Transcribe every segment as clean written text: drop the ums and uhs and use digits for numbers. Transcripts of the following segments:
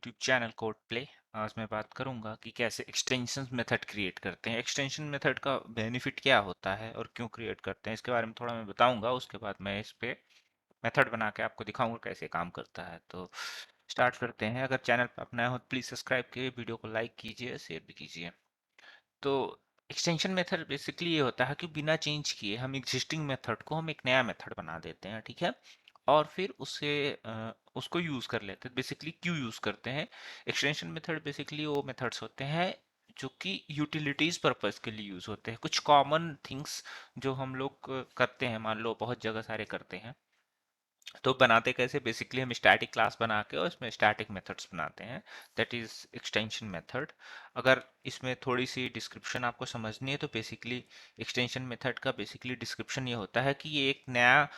YouTube channel code play. आज मैं बात करूंगा कि कैसे एक्सटेंशन मेथड क्रिएट करते हैं, एक्सटेंशन मेथड का बेनिफिट क्या होता है और क्यों क्रिएट करते हैं, इसके बारे में थोड़ा मैं बताऊंगा। उसके बाद मैं इस पे मेथड बना के आपको दिखाऊंगा कैसे काम करता है। तो स्टार्ट करते हैं। अगर चैनल पर आप नए हो तो प्लीज़ सब्सक्राइब कीजिए, वीडियो को लाइक कीजिए, शेयर भी कीजिए। तो एक्सटेंशन मेथड बेसिकली ये होता है कि बिना चेंज किए हम एग्जिस्टिंग मेथड को हम एक नया मेथड बना देते हैं, ठीक है। और फिर उसे उसको यूज़ कर लेते हैं। बेसिकली क्यों यूज़ करते हैं? एक्सटेंशन मेथड बेसिकली वो मेथड्स होते हैं जो कि यूटिलिटीज पर्पस के लिए यूज़ होते हैं। कुछ कॉमन थिंग्स जो हम लोग करते हैं, मान लो बहुत जगह सारे करते हैं, तो बनाते कैसे? बेसिकली हम स्टैटिक क्लास बना के और इसमें स्टैटिक मेथड्स बनाते हैं, दैट इज एक्सटेंशन मेथड। अगर इसमें थोड़ी सी डिस्क्रिप्शन आपको समझनी है तो बेसिकली एक्सटेंशन मेथड का बेसिकली डिस्क्रिप्शन ये होता है कि ये एक नया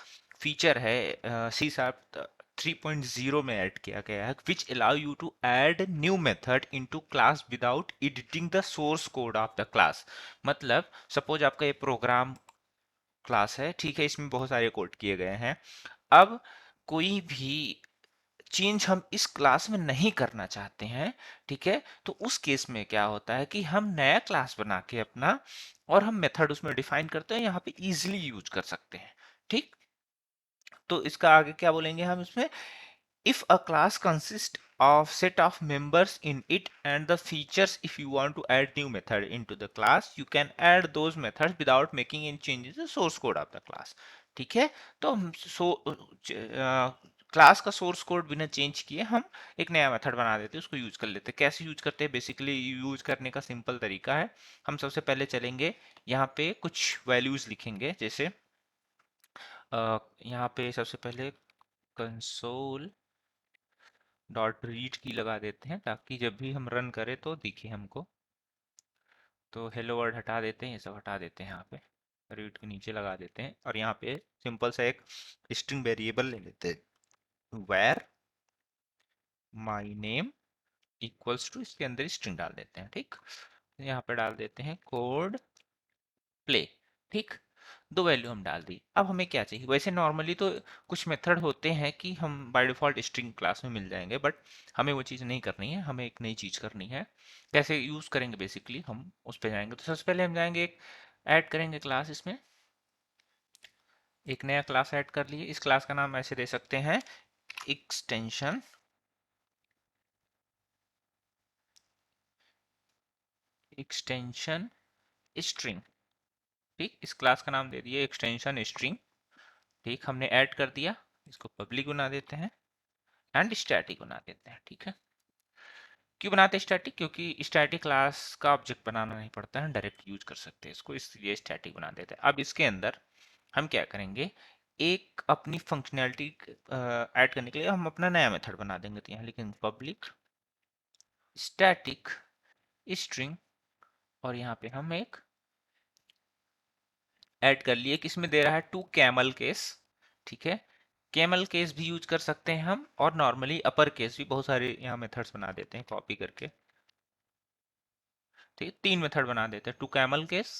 फीचर है सी शार्प 3.0 में ऐड किया गया है, which allow you to add new method into class without editing the source code of the class. मतलब सपोज आपका ये प्रोग्राम क्लास है, ठीक है, इसमें बहुत सारे कोड किए गए हैं। अब कोई भी चेंज हम इस क्लास में नहीं करना चाहते हैं, ठीक है, तो उस केस में क्या होता है कि हम नया क्लास बना के अपना और हम मेथड उसमें डिफाइन करते हैं, यहाँ पे इजीली यूज कर सकते हैं, ठीक। तो इसका आगे क्या बोलेंगे हम इसमें? if a class consists of set of members in it and the features, if you want to add new method into the class you can add those methods without making any changes in the source code of the class। ठीक है, तो हम class का source code बिना change किए हम एक नया मेथड बना देते हैं, उसको यूज कर लेते हैं। कैसे यूज करते हैं? बेसिकली यूज करने का सिंपल तरीका है, हम सबसे पहले चलेंगे यहाँ पे कुछ वैल्यूज लिखेंगे। जैसे यहाँ पे सबसे पहले कंसोल डॉट रीड की लगा देते हैं ताकि जब भी हम रन करें तो दिखे हमको। तो हेलो वर्ड हटा देते हैं, ये सब हटा देते हैं, यहाँ पे रीड के नीचे लगा देते हैं और यहाँ पे सिंपल सा एक स्ट्रिंग वेरिएबल ले लेते हैं, var my name equals to, इसके अंदर स्ट्रिंग डाल देते हैं, ठीक। यहाँ पे डाल देते हैं कोड प्ले, ठीक। दो वैल्यू हम डाल दी। अब हमें क्या चाहिए? वैसे नॉर्मली तो कुछ मेथड होते हैं कि हम बाय डिफॉल्ट स्ट्रिंग क्लास में मिल जाएंगे, बट हमें वो चीज़ नहीं करनी है, हमें एक नई चीज़ करनी है। कैसे यूज़ करेंगे? बेसिकली हम उस पर जाएंगे। तो सबसे पहले हम जाएंगे, एक ऐड करेंगे क्लास, इसमें एक नया क्लास ऐड कर लिए। इस क्लास का नाम ऐसे दे सकते हैं, एक्सटेंशन एक्सटेंशन स्ट्रिंग, ठीक। इस क्लास का नाम दे दिए एक्सटेंशन स्ट्रिंग, ठीक। हमने ऐड कर दिया, इसको पब्लिक बना देते हैं एंड स्टैटिक बना देते हैं, ठीक है। क्यों बनाते हैं स्टैटिक? क्योंकि स्टैटिक क्लास का ऑब्जेक्ट बनाना नहीं पड़ता है, डायरेक्ट यूज कर सकते हैं इसको, इसलिए स्टैटिक बना देते हैं। अब इसके अंदर हम क्या करेंगे? एक अपनी फंक्शनैलिटी ऐड करने के लिए हम अपना नया मेथड बना देंगे। तो यहाँ लिखेंगे पब्लिक स्टैटिक स्ट्रिंग और यहाँ पे हम एक ऐड कर लिए, किसमें दे रहा है? टू कैमल केस, ठीक है। कैमल केस भी यूज कर सकते हैं हम, और नॉर्मली अपर केस भी, बहुत सारे यहाँ मेथड्स बना देते हैं कॉपी करके, ठीक है। तीन मेथड बना देते हैं, टू कैमल केस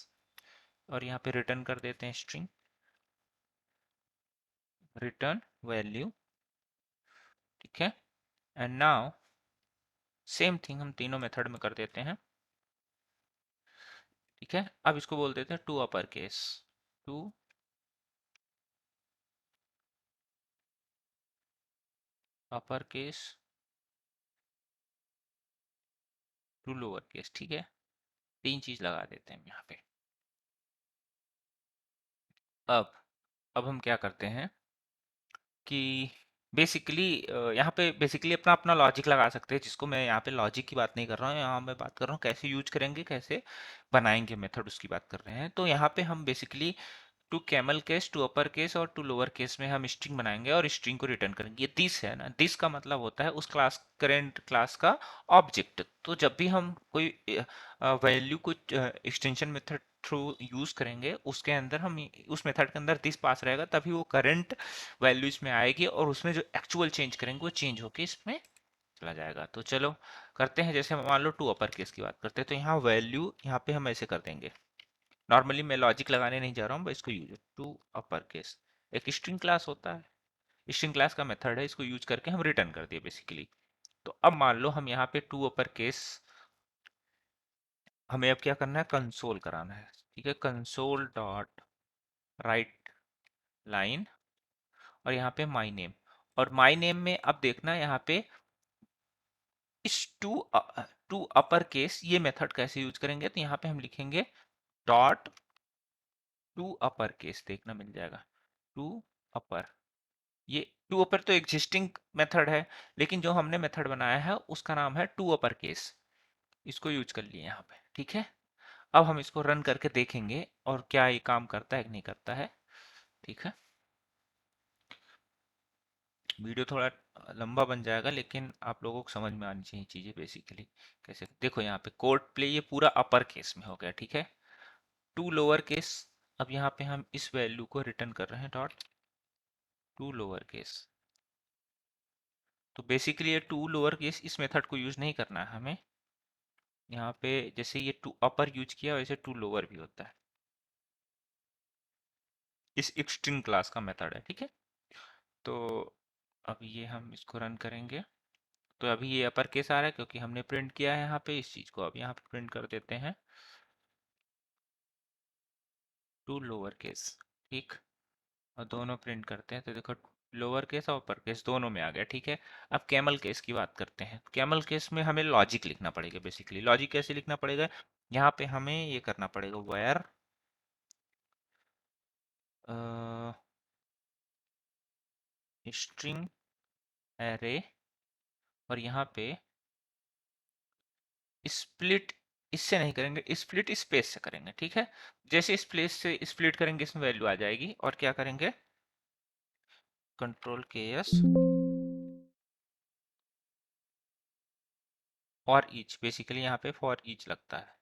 और यहाँ पे रिटर्न कर देते हैं स्ट्रिंग, रिटर्न वैल्यू, ठीक है। एंड नाउ सेम थिंग हम तीनों मेथड में कर देते हैं, ठीक है। अब इसको बोल देते हैं to upper case, to upper case, to lower case, ठीक है। तीन चीज लगा देते हैं यहाँ पे। अब अब हम क्या करते हैं कि बेसिकली यहाँ पे बेसिकली अपना अपना लॉजिक लगा सकते हैं, जिसको मैं यहाँ पे लॉजिक की बात नहीं कर रहा हूँ, यहाँ मैं बात कर रहा हूँ कैसे यूज करेंगे, कैसे बनाएंगे मेथड, उसकी बात कर रहे हैं। तो यहाँ पे हम basically to camel case, to upper case और टू लोअर केस में हम स्ट्रिंग बनाएंगे और स्ट्रिंग को रिटर्न करेंगे। ये दिस है ना, दिस का मतलब होता है उस क्लास, करेंट क्लास का ऑब्जेक्ट। तो जब भी हम कोई वैल्यू को एक्सटेंशन मेथड थ्रू यूज करेंगे, उसके अंदर हम उस मेथड के अंदर दिस पास रहेगा, तभी वो करंट वैल्यू इसमें आएगी और उसमें जो एक्चुअल चेंज करेंगे वो चेंज होके इसमें चला जाएगा। तो चलो करते हैं। जैसे मान लो टू अपर केस की बात करते हैं, तो यहाँ वैल्यू यहाँ पे हम ऐसे कर देंगे। नॉर्मली मैं लॉजिक लगाने नहीं जा रहा हूँ, बस इसको यूज टू अपर केस, एक स्ट्रिंग क्लास होता है, स्ट्रिंग क्लास का मेथड है, इसको यूज करके हम रिटर्न कर दिए बेसिकली तो अब मान लो हम यहाँ पे टू अपर केस, हमें अब क्या करना है, कंसोल कराना है। ठीक है, कंसोल डॉट राइट लाइन, और यहाँ पे माई नेम, और माई नेम में अब देखना यहाँ पे इस टू अपर केस ये मेथड कैसे यूज करेंगे, तो यहाँ पे हम लिखेंगे डॉट टू अपर केस, देखना मिल जाएगा टू अपर। ये टू अपर तो एग्जिस्टिंग मेथड है, लेकिन जो हमने मेथड बनाया है उसका नाम है टू अपर केस, इसको यूज कर लिए यहाँ पे। ठीक है, अब हम इसको रन करके देखेंगे और क्या ये काम करता है कि नहीं करता है। ठीक है, वीडियो थोड़ा लंबा बन जाएगा, लेकिन आप लोगों को समझ में आनी चाहिए चीजें बेसिकली कैसे। देखो यहाँ पे कोड प्ले ये पूरा अपर केस में हो गया। ठीक है, टू लोअर केस, अब यहाँ पे हम इस वैल्यू को रिटर्न कर रहे हैं डॉट टू लोअर केस। तो बेसिकली ये टू लोअर केस इस मेथड को यूज नहीं करना है हमें। यहाँ पे जैसे ये टू अपर यूज किया वैसे टू लोअर भी होता है, इस स्ट्रिंग क्लास का मेथड है। ठीक है, तो अब ये हम इसको रन करेंगे, तो अभी ये अपर केस आ रहा है क्योंकि हमने प्रिंट किया है यहाँ पे इस चीज को। अब यहाँ पे प्रिंट कर देते हैं टू लोअर केस। ठीक, और दोनों प्रिंट करते हैं, तो देखो लोअर केस और अपर केस दोनों में आ गया। ठीक है, अब कैमल केस की बात करते हैं। कैमल केस में हमें लॉजिक लिखना पड़ेगा। बेसिकली लॉजिक कैसे लिखना पड़ेगा, यहाँ पे हमें ये करना पड़ेगा वेयर स्ट्रिंग एरे, और यहाँ पे स्प्लिट, इससे नहीं करेंगे, स्प्लिट स्पेस से करेंगे। ठीक है, जैसे स्पेस से स्प्लिट करेंगे इसमें वैल्यू आ जाएगी, और क्या करेंगे कंट्रोल के एस फॉर ईच, बेसिकली यहाँ पे फॉर ईच लगता है।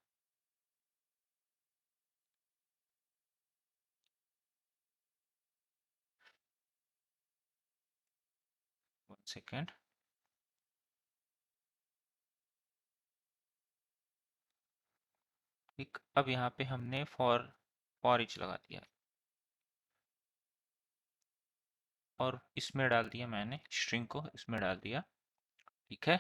वन सेकेंड, ठीक, अब यहाँ पे हमने फॉर फॉर ईच लगा दिया, और इसमें डाल दिया मैंने स्ट्रिंग को, इसमें डाल दिया। ठीक है,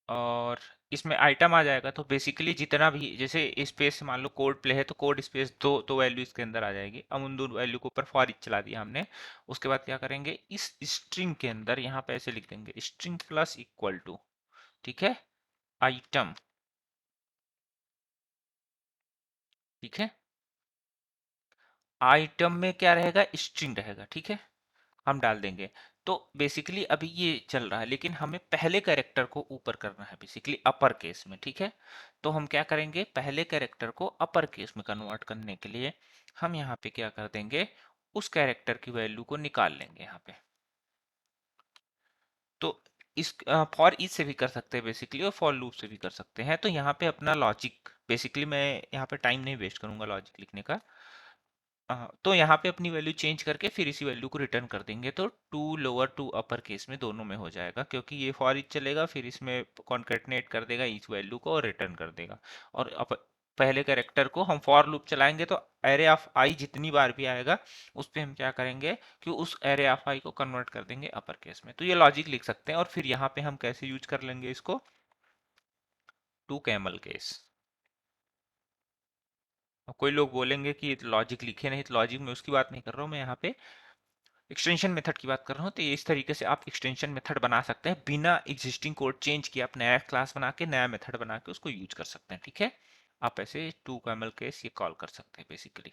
और इसमें आइटम आ जाएगा, तो बेसिकली जितना भी जैसे स्पेस मान लो कोड प्ले है तो कोड स्पेस दो तो वैल्यू इसके अंदर आ जाएगी। अब उन दो वैल्यू के ऊपर फॉर ईच चला दिया हमने। उसके बाद क्या करेंगे, इस स्ट्रिंग के अंदर यहाँ पे ऐसे लिख देंगे स्ट्रिंग प्लस इक्वल टू, ठीक है, आइटम। ठीक है, आइटम में क्या रहेगा, स्ट्रिंग रहेगा। ठीक है, हम डाल देंगे। तो बेसिकली अभी ये चल रहा है, लेकिन हमें पहले कैरेक्टर को ऊपर करना है, बेसिकली अपर केस में। ठीक है, तो हम क्या करेंगे, पहले कैरेक्टर को अपर केस में कन्वर्ट करने के लिए हम यहाँ पे क्या कर देंगे, उस कैरेक्टर की वैल्यू को निकाल लेंगे यहाँ पे। तो इस फॉर ईच से भी कर सकते हैं बेसिकली, और फॉर लूप से भी कर सकते हैं। तो यहाँ पे अपना लॉजिक, बेसिकली मैं यहाँ पे टाइम नहीं वेस्ट करूंगा लॉजिक लिखने का। तो यहाँ पे अपनी वैल्यू चेंज करके फिर इसी वैल्यू को रिटर्न कर देंगे, तो to lower to upper case में दोनों में हो जाएगा, क्योंकि ये फॉर ईच चलेगा फिर इसमें कॉन्केटनेट कर देगा ईच वैल्यू को और रिटर्न कर देगा। और पहले कैरेक्टर को हम फॉर लूप चलाएंगे तो एरे ऑफ आई जितनी बार भी आएगा उस पे हम क्या करेंगे कि उस एरे ऑफ आई को कन्वर्ट कर देंगे अपर केस में। तो ये लॉजिक लिख सकते हैं, और फिर यहाँ पे हम कैसे यूज कर लेंगे इसको, टू कैमल केस। कोई लोग बोलेंगे कि लॉजिक लिखे नहीं, तो लॉजिक में उसकी बात नहीं कर रहा हूँ मैं, यहाँ पे एक्सटेंशन मेथड की बात कर रहा हूँ। तो ये इस तरीके से आप एक्सटेंशन मेथड बना सकते हैं, बिना एग्जिस्टिंग कोड चेंज किए आप नया क्लास बना के नया मेथड बना के उसको यूज कर सकते हैं। ठीक है, आप ऐसे टू कैमल केस ये कॉल कर सकते हैं बेसिकली।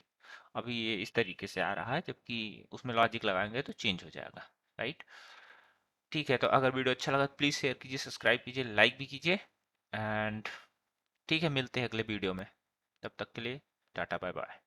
अभी ये इस तरीके से आ रहा है, जबकि उसमें लॉजिक लगाएंगे तो चेंज हो जाएगा। राइट, ठीक है, तो अगर वीडियो अच्छा लगा प्लीज़ शेयर कीजिए, सब्सक्राइब कीजिए, लाइक भी कीजिए। एंड ठीक है, मिलते हैं अगले वीडियो में, तब तक के लिए टाटा बाय बाय।